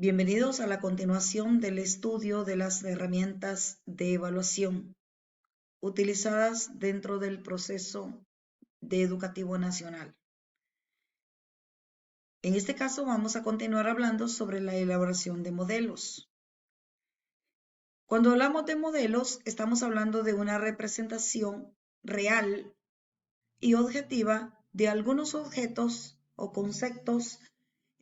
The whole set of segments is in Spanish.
Bienvenidos a la continuación del estudio de las herramientas de evaluación utilizadas dentro del proceso educativo nacional. En este caso vamos a continuar hablando sobre la elaboración de modelos. Cuando hablamos de modelos, estamos hablando de una representación real y objetiva de algunos objetos o conceptos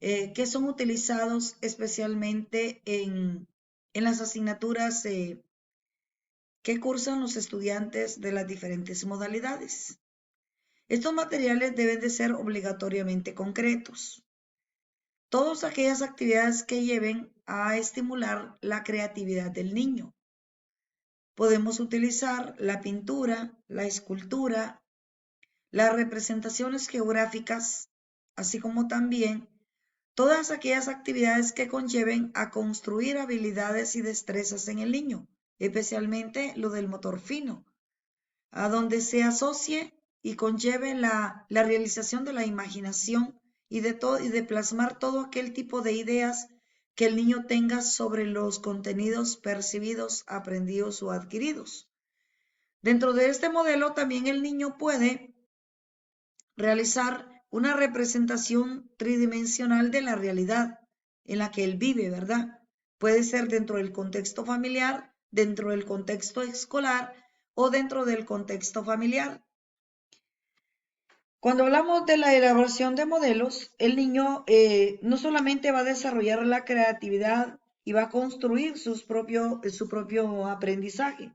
que son utilizados especialmente en las asignaturas que cursan los estudiantes de las diferentes modalidades. Estos materiales deben de ser obligatoriamente concretos. Todas aquellas actividades que lleven a estimular la creatividad del niño. Podemos utilizar la pintura, la escultura, las representaciones geográficas, así como también todas aquellas actividades que conlleven a construir habilidades y destrezas en el niño, especialmente lo del motor fino, a donde se asocie y conlleve la realización de la imaginación y de plasmar todo aquel tipo de ideas que el niño tenga sobre los contenidos percibidos, aprendidos o adquiridos. Dentro de este modelo también el niño puede realizar una representación tridimensional de la realidad en la que él vive, ¿verdad? Puede ser dentro del contexto familiar, dentro del contexto escolar o dentro del contexto familiar. Cuando hablamos de la elaboración de modelos, el niño no solamente va a desarrollar la creatividad y va a construir su propio aprendizaje,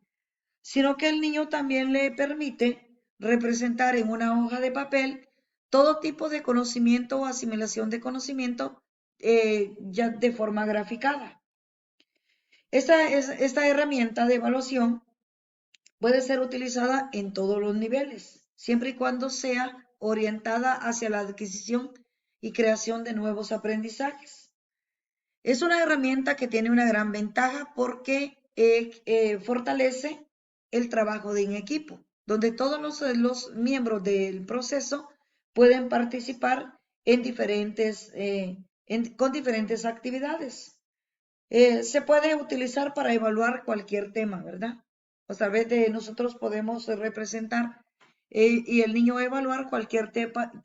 sino que el niño también le permite representar en una hoja de papel todo tipo de conocimiento o asimilación de conocimiento ya de forma graficada. Esta herramienta de evaluación puede ser utilizada en todos los niveles, siempre y cuando sea orientada hacia la adquisición y creación de nuevos aprendizajes. Es una herramienta que tiene una gran ventaja porque fortalece el trabajo en equipo, donde todos los miembros del proceso pueden participar en con diferentes actividades. Se puede utilizar para evaluar cualquier tema, ¿verdad? A través de nosotros podemos representar y el niño evaluar cualquier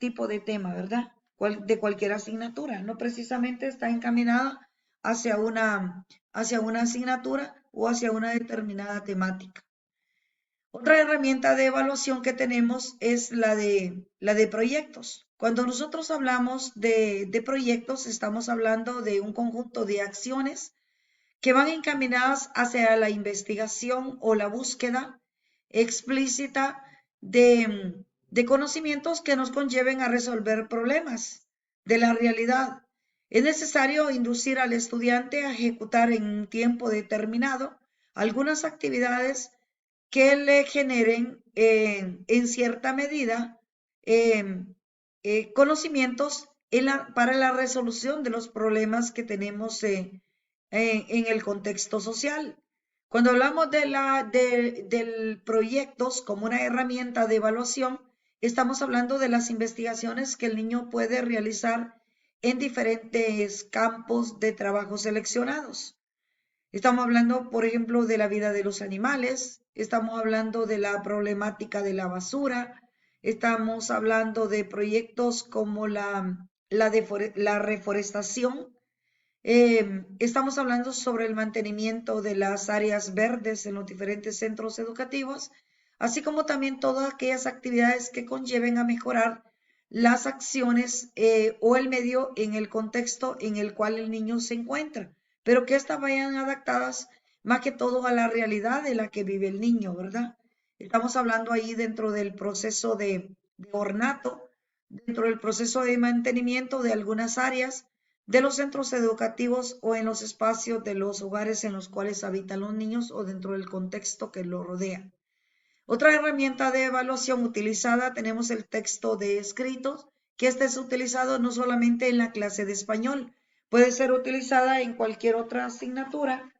tipo de tema, ¿verdad? De cualquier asignatura. No precisamente está encaminada hacia una asignatura o hacia una determinada temática. Otra herramienta de evaluación que tenemos es la de proyectos. Cuando nosotros hablamos de proyectos, estamos hablando de un conjunto de acciones que van encaminadas hacia la investigación o la búsqueda explícita de conocimientos que nos conlleven a resolver problemas de la realidad. Es necesario inducir al estudiante a ejecutar en un tiempo determinado algunas actividades que le generen en cierta medida conocimientos para la resolución de los problemas que tenemos en el contexto social. Cuando hablamos del proyectos como una herramienta de evaluación, estamos hablando de las investigaciones que el niño puede realizar en diferentes campos de trabajo seleccionados. Estamos hablando, por ejemplo, de la vida de los animales, estamos hablando de la problemática de la basura, estamos hablando de proyectos como la reforestación, estamos hablando sobre el mantenimiento de las áreas verdes en los diferentes centros educativos, así como también todas aquellas actividades que conlleven a mejorar las acciones o el medio en el contexto en el cual el niño se encuentra, pero que éstas vayan adaptadas más que todo a la realidad de la que vive el niño, ¿verdad? Estamos hablando ahí dentro del proceso de ornato, dentro del proceso de mantenimiento de algunas áreas de los centros educativos o en los espacios de los hogares en los cuales habitan los niños o dentro del contexto que lo rodea. Otra herramienta de evaluación utilizada tenemos el texto de escritos, que este es utilizado no solamente en la clase de español, puede ser utilizada en cualquier otra asignatura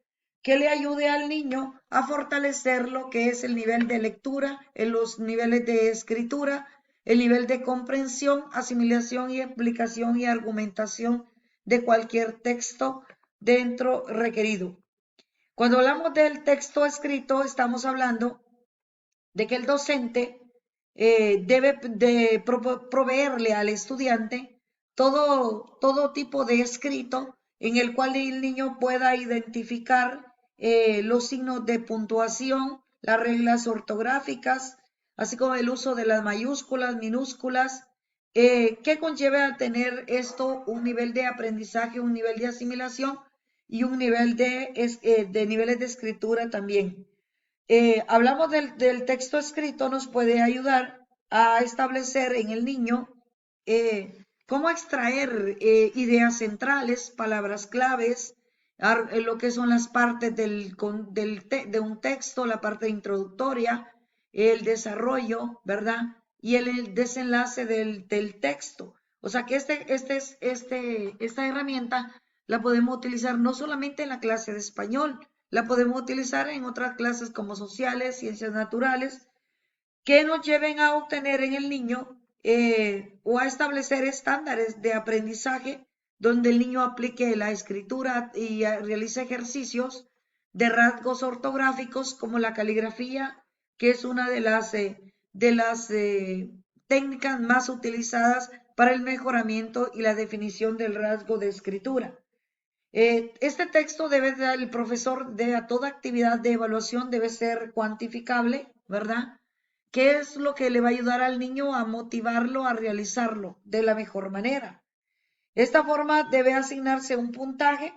que le ayude al niño a fortalecer lo que es el nivel de lectura, en los niveles de escritura, el nivel de comprensión, asimilación y explicación y argumentación de cualquier texto dentro requerido. Cuando hablamos del texto escrito, estamos hablando de que el docente debe de proveerle al estudiante todo tipo de escrito en el cual el niño pueda identificar los signos de puntuación, las reglas ortográficas, así como el uso de las mayúsculas, minúsculas, que conlleva a tener esto un nivel de aprendizaje, un nivel de asimilación y un nivel de niveles de escritura también. Hablamos del texto escrito, nos puede ayudar a establecer en el niño cómo extraer ideas centrales, palabras claves, lo que son las partes de un texto, la parte introductoria, el desarrollo, ¿verdad? Y el desenlace del texto. O sea que esta herramienta la podemos utilizar no solamente en la clase de español, la podemos utilizar en otras clases como sociales, ciencias naturales, que nos lleven a obtener en el niño o a establecer estándares de aprendizaje donde el niño aplique la escritura y realice ejercicios de rasgos ortográficos como la caligrafía, que es una de las técnicas más utilizadas para el mejoramiento y la definición del rasgo de escritura. Este texto el profesor de a toda actividad de evaluación debe ser cuantificable, ¿verdad? ¿Qué es lo que le va a ayudar al niño a motivarlo a realizarlo de la mejor manera? Esta forma debe asignarse un puntaje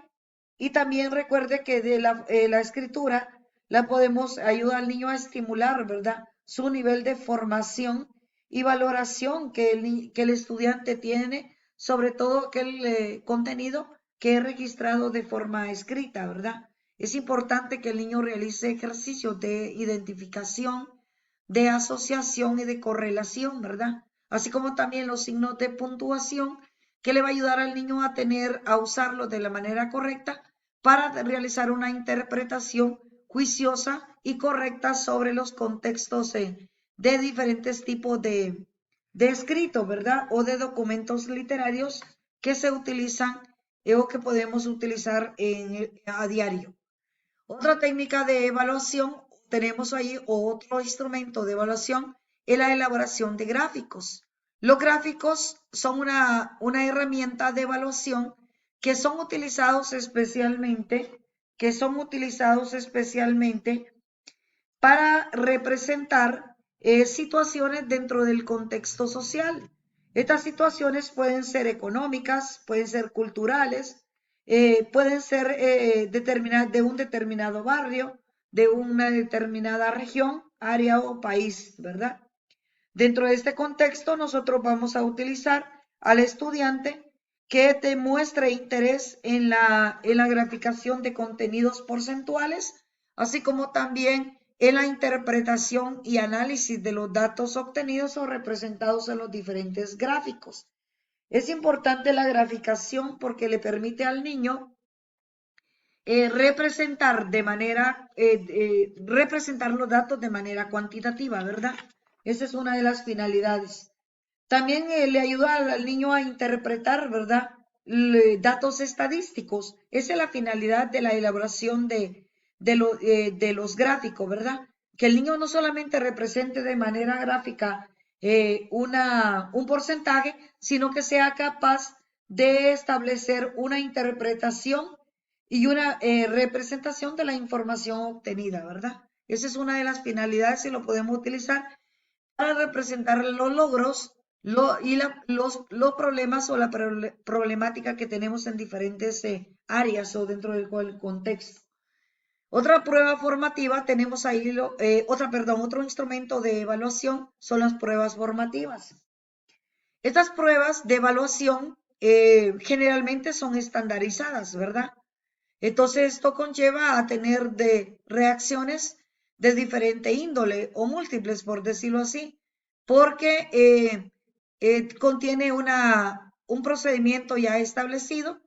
y también recuerde que la escritura la podemos ayudar al niño a estimular, ¿verdad? Su nivel de formación y valoración que el estudiante tiene sobre todo aquel contenido que es registrado de forma escrita, ¿verdad? Es importante que el niño realice ejercicios de identificación, de asociación y de correlación, ¿verdad? Así como también los signos de puntuación que le va a ayudar al niño a usarlo de la manera correcta para realizar una interpretación juiciosa y correcta sobre los contextos de diferentes tipos de escritos, ¿verdad? O de documentos literarios que se utilizan o que podemos utilizar a diario. Otra técnica de evaluación, tenemos ahí otro instrumento de evaluación, es la elaboración de gráficos. Los gráficos son una herramienta de evaluación que son utilizados especialmente, para representar situaciones dentro del contexto social. Estas situaciones pueden ser económicas, pueden ser culturales, pueden ser de un determinado barrio, de una determinada región, área o país, ¿verdad? Dentro de este contexto, nosotros vamos a utilizar al estudiante que demuestre interés en la graficación de contenidos porcentuales, así como también en la interpretación y análisis de los datos obtenidos o representados en los diferentes gráficos. Es importante la graficación porque le permite al niño representar los datos de manera cuantitativa, ¿verdad? Esa es una de las finalidades. También le ayuda al niño a interpretar, ¿verdad? Datos estadísticos. Esa es la finalidad de la elaboración de los gráficos, ¿verdad? Que el niño no solamente represente de manera gráfica un porcentaje, sino que sea capaz de establecer una interpretación y una representación de la información obtenida, ¿verdad? Esa es una de las finalidades y lo podemos utilizar para representar los logros los problemas o la problemática que tenemos en diferentes áreas o dentro del contexto. Otra prueba formativa tenemos ahí, otro instrumento de evaluación son las pruebas formativas. Estas pruebas de evaluación generalmente son estandarizadas, ¿verdad? Entonces esto conlleva a tener reacciones de diferente índole o múltiples, por decirlo así, porque contiene un procedimiento ya establecido,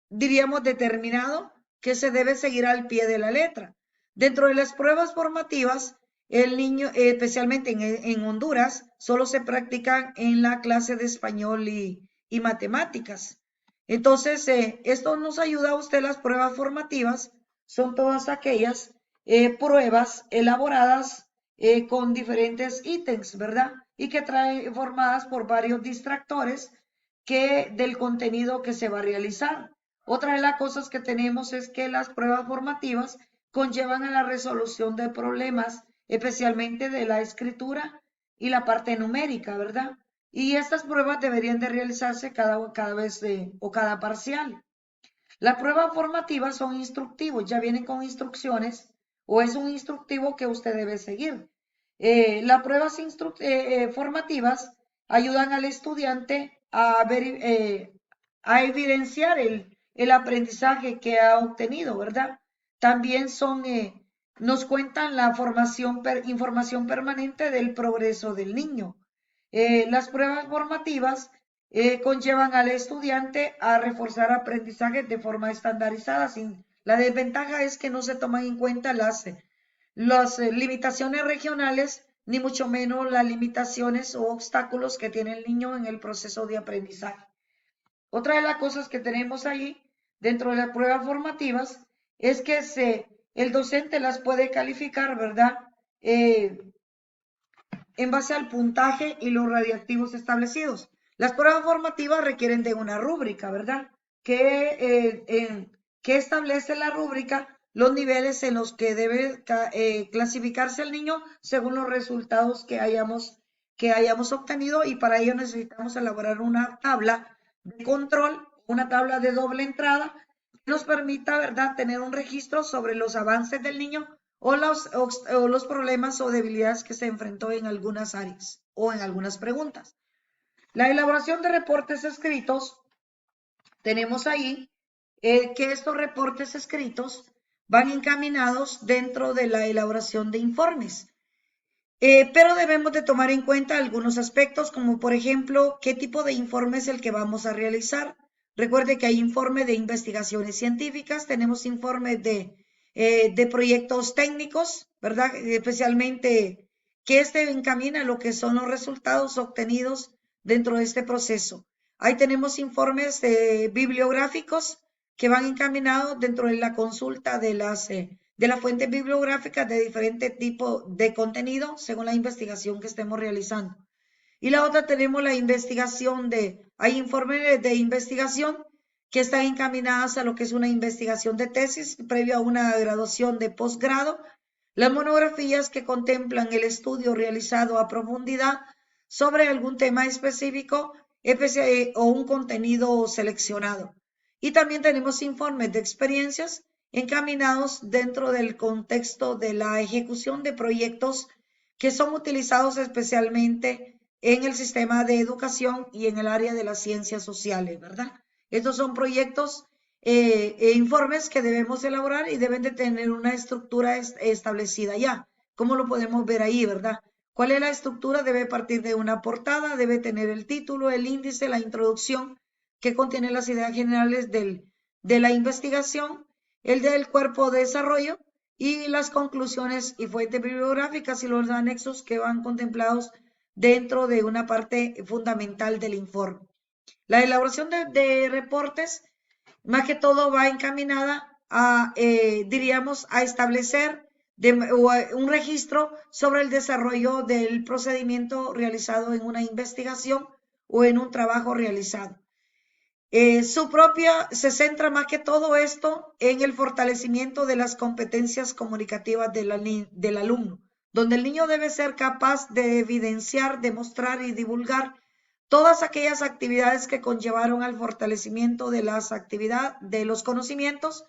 diríamos determinado, que se debe seguir al pie de la letra. Dentro de las pruebas formativas, el niño, especialmente en Honduras, solo se practican en la clase de español y matemáticas. Entonces, esto nos ayuda a usted. Las pruebas formativas son todas aquellas pruebas elaboradas con diferentes ítems, ¿verdad? Y que traen formadas por varios distractores del contenido que se va a realizar. Otra de las cosas que tenemos es que las pruebas formativas conllevan a la resolución de problemas, especialmente de la escritura y la parte numérica, ¿verdad? Y estas pruebas deberían de realizarse cada vez o cada parcial. Las pruebas formativas son instructivos, ya vienen con instrucciones o es un instructivo que usted debe seguir. Las pruebas formativas ayudan al estudiante a evidenciar el aprendizaje que ha obtenido, ¿verdad? También nos cuentan la información permanente del progreso del niño. Las pruebas formativas conllevan al estudiante a reforzar aprendizaje de forma estandarizada. La desventaja es que no se toman en cuenta las limitaciones regionales, ni mucho menos las limitaciones o obstáculos que tiene el niño en el proceso de aprendizaje. Otra de las cosas que tenemos ahí dentro de las pruebas formativas es que el docente las puede calificar, ¿verdad? En base al puntaje y los radiactivos establecidos. Las pruebas formativas requieren de una rúbrica, ¿verdad? Que establece la rúbrica los niveles en los que debe clasificarse el niño según los resultados que hayamos obtenido, y para ello necesitamos elaborar una tabla de control, una tabla de doble entrada que nos permita, ¿verdad?, tener un registro sobre los avances del niño o los problemas o debilidades que se enfrentó en algunas áreas o en algunas preguntas. La elaboración de reportes escritos, tenemos ahí que estos reportes escritos van encaminados dentro de la elaboración de informes. Pero debemos de tomar en cuenta algunos aspectos, como por ejemplo, qué tipo de informe es el que vamos a realizar. Recuerde que hay informe de investigaciones científicas, tenemos informes de proyectos técnicos, ¿verdad? Especialmente que encamina lo que son los resultados obtenidos dentro de este proceso. Ahí tenemos informes bibliográficos que van encaminados dentro de la consulta de las fuentes bibliográficas de diferente tipo de contenido según la investigación que estemos realizando. Y la otra tenemos la investigación hay informes de investigación que están encaminadas a lo que es una investigación de tesis previo a una graduación de posgrado, las monografías que contemplan el estudio realizado a profundidad sobre algún tema específico o un contenido seleccionado. Y también tenemos informes de experiencias encaminados dentro del contexto de la ejecución de proyectos que son utilizados especialmente en el sistema de educación y en el área de las ciencias sociales, ¿verdad? Estos son proyectos e informes que debemos elaborar y deben de tener una estructura establecida ya. ¿Cómo lo podemos ver ahí, verdad? ¿Cuál es la estructura? Debe partir de una portada, debe tener el título, el índice, la introducción que contiene las ideas generales de la investigación, el del cuerpo de desarrollo y las conclusiones y fuentes bibliográficas y los anexos que van contemplados dentro de una parte fundamental del informe. La elaboración de reportes, más que todo, va encaminada diríamos, a establecer un registro sobre el desarrollo del procedimiento realizado en una investigación o en un trabajo realizado. Se centra más que todo esto en el fortalecimiento de las competencias comunicativas del alumno, donde el niño debe ser capaz de evidenciar, demostrar y divulgar todas aquellas actividades que conllevaron al fortalecimiento de de los conocimientos,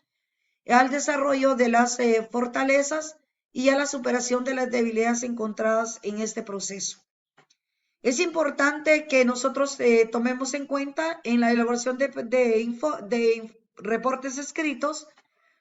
al desarrollo de las fortalezas y a la superación de las debilidades encontradas en este proceso. Es importante que nosotros tomemos en cuenta en la elaboración de reportes escritos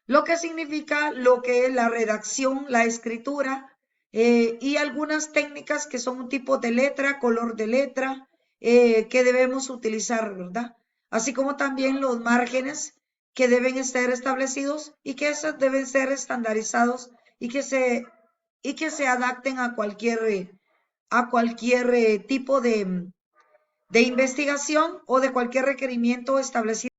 lo que significa lo que es la redacción, la escritura y algunas técnicas que son un tipo de letra, color de letra que debemos utilizar, ¿verdad? Así como también los márgenes que deben ser establecidos y que esos deben ser estandarizados y que se adapten a cualquier tipo de investigación o de cualquier requerimiento establecido